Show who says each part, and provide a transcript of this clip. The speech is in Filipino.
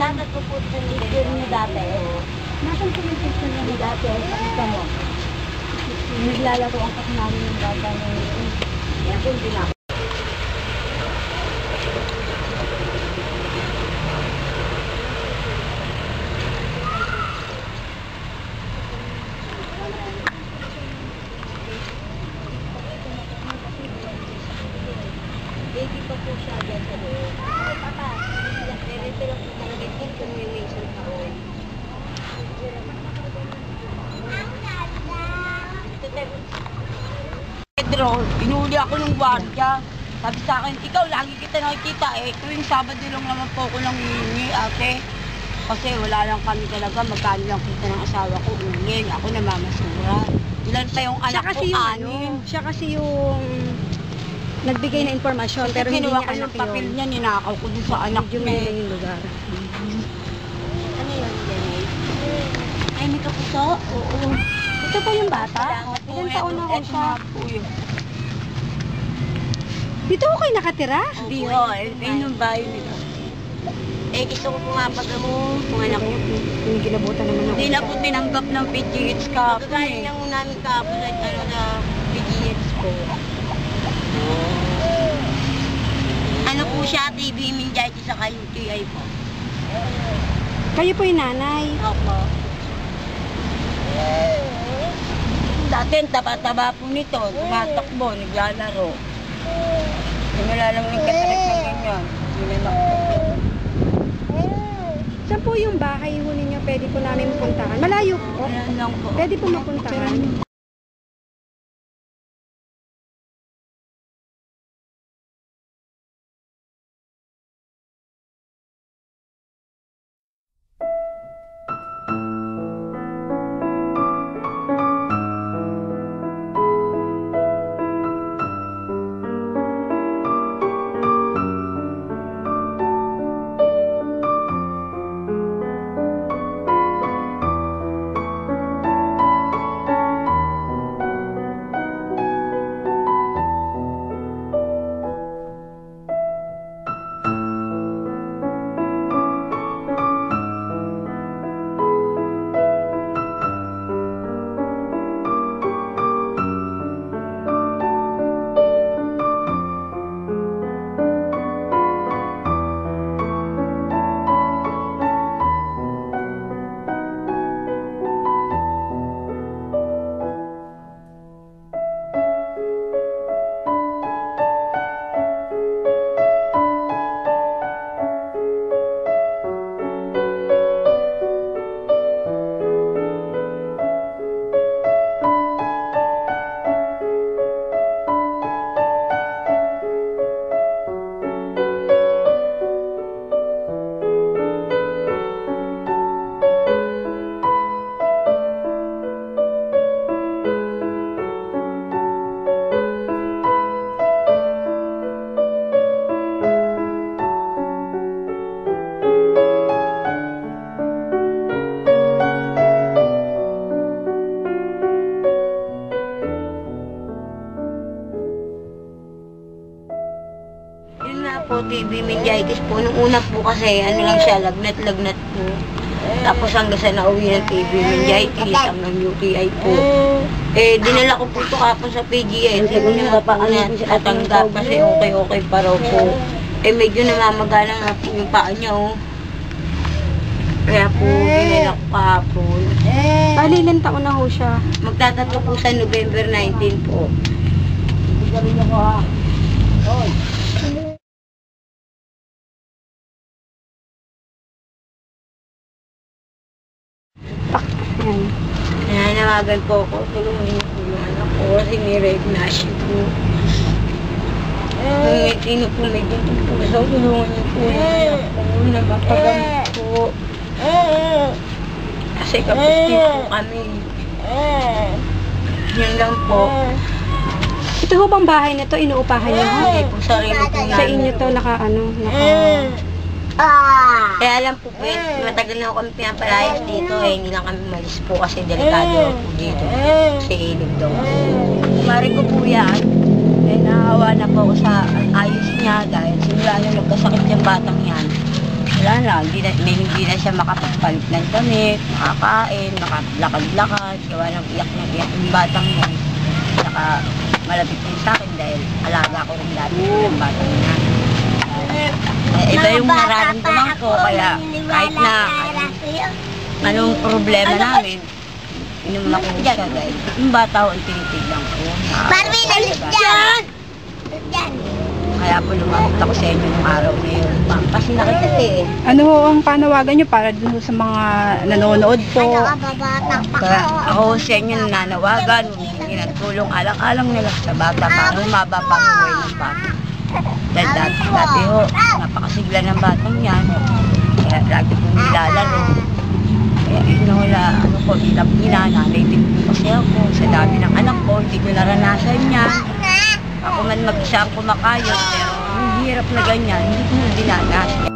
Speaker 1: Magtatatlo po sa liver niyo dati. Nasaan po yung picture niyo dati? Pakita mo. Naglalaro ang kasinamin yung bata niyo. Yan po yung binako. Baby pa po siya dyan sa loob. Ay, papa. Ito lang po talaga yung communication taon. Pedro, inuli ako ng gwardiya. Sabi sa akin, ikaw lagi kita nakikita eh. Tuwing Sabado lang naman po ako lang hihingi, ate. Kasi wala lang kami talaga, magkano lang kita ng asawa ko, ungin. Ako namamasura. Ilan pa yung anak ko, anim.
Speaker 2: Siya kasi yung nagbigay na informasyon, pero hindi niya anak
Speaker 1: yung papel niya, ninakaw ko dun sa anak
Speaker 2: medyo
Speaker 1: niya.
Speaker 2: yung lugar.
Speaker 1: Ano yun, Jenny? Ay, may kapuso? Oo.
Speaker 2: Ito po yung bata?
Speaker 1: Ilan
Speaker 2: taon na ho siya?
Speaker 1: Po yun.
Speaker 2: Dito ko kayo nakatira?
Speaker 1: Hindi ho, yun yung bayo nila. Eh, gusto ko pumapag mo, kung anak niyo.
Speaker 2: Yung gilabutan naman ako.
Speaker 1: Hindi na po tinanggap ng PGH kahapon. Kagaya niyang namin kahapon na PGH ko. Ano po siya, TV meningitis sa UTI po.
Speaker 2: Kayo po yung nanay?
Speaker 1: Opo. Dati ang taba-taba po nito, tumatakbo, naglalaro. Wala lang nagkatarik ng ganyan. Hindi na nakapagod.
Speaker 2: Saan po yung bahay ho ninyo? Pwede po namin puntahan? Malayo po?
Speaker 1: Wala lang po.
Speaker 2: Pwede po mapuntahan?
Speaker 1: Po, TB meningitis po. Nung una po kasi, ano lang siya, lagnat-lagnat po. Tapos hanggang sa nauwi ng TB meningitis, hanggang UTI po. Eh, dinala ko po ito kapon sa PGH. Sabi niya, natanggap kasi okay pa raw po. Eh, medyo namamagala nga po yung paa niya, oh. Kaya po, dinala ko kahapon.
Speaker 2: Bali, ilang taon na ho siya?
Speaker 1: Magtatatlo po sa November 19 po. Galing ako, ha. Oy. Nananawagan po ako, tulungan niyo po yung anak ko kasi may recognition po. Kung sino po may dito po, so tulungan niyo po yung anak ko na mapagamit po. Kasi kapatid po kami. Yan lang po.
Speaker 2: Ito ho bang bahay na to, inuupahan niyo ho?
Speaker 1: Hindi po, sarili po namin.
Speaker 2: Sa inyo to, naka.
Speaker 1: Kaya alam po, matagal na ako kami pinapalayas dito eh. Hindi lang kami malis po kasi delikado po dito. Kasi ilog daw. Mari ko po yan. Eh, nahawa na po ako sa ayos niya dahil simula na nagkasakit yung batang yan. wala na, hindi na siya makapagpalit ng damit, makakain, makalakad-lakad, gawa ng iyak yung batang yun. Saka malapit din sa akin dahil alaga ko rin dati yung batang yan. Iba yung nararamdaman ko, kaya kahit na anong problema namin, inuman ko siya dahil yung bata ko ang tinitignan ko.
Speaker 3: Barbie, nalis dyan!
Speaker 1: Kaya po lumapit ako sa inyo ng araw na yun. Ma'am, kasi nakita
Speaker 2: Ano ho ang panawagan nyo para dun sa mga nanonood po?
Speaker 1: Kaya ako sa inyo nananawagan, humingi ng tulong, alang-alang nila sa bata para humaba pa ang buhay ng bata. Dahil dati ho, napakasigla ng batang yan. Kaya lagi kong nilalaro. Kaya wala, bilang nanay din po kasi ako. Sa dami ng anak ko, hindi ko naranasan yan. Ako man mag-isa ang kumakayod, pero yung hirap na ganyan, hindi ko na dinanas.